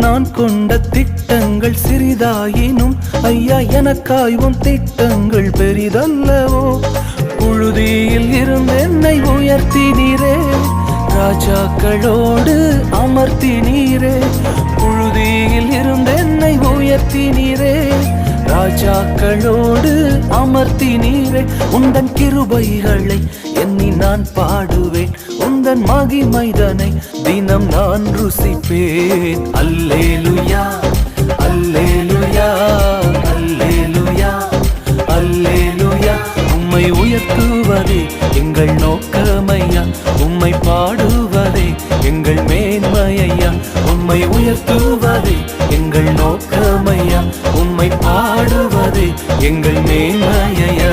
நான் கொண்ட திட்டங்கள் சிறிதாயினும் ஐயா எனக்காய்வும் திட்டங்கள் பெரிதல்லவோ. புழுதியில் இருந்து என்னை உயர்த்தினீரே, ராஜாக்களோடு அமர்த்தினீரே. புழுதியில் இருந்து என்னை உயர்த்தினீரே, ராஜாக்களோடு அமர்த்தினீரே. உந்தன் கிருபைகளை எண்ணி நான் பாடுவேன், உந்தன் மகிமைதனை தினம் நான் ருசிப்பேன். அல்லேலுயா அல்லேலுயா அல்லேலுயா அல்லேலுயா. உம்மை உயர்த்துவதே எங்கள் நோக்கமையா, உம்மை பாடுவதே எங்கள் மேன்மையா. உம்மை உயர்த்துவதே எங்கள் நோக்கமையா, உம்மை பாடுவதே எங்கள் மேன்மையா.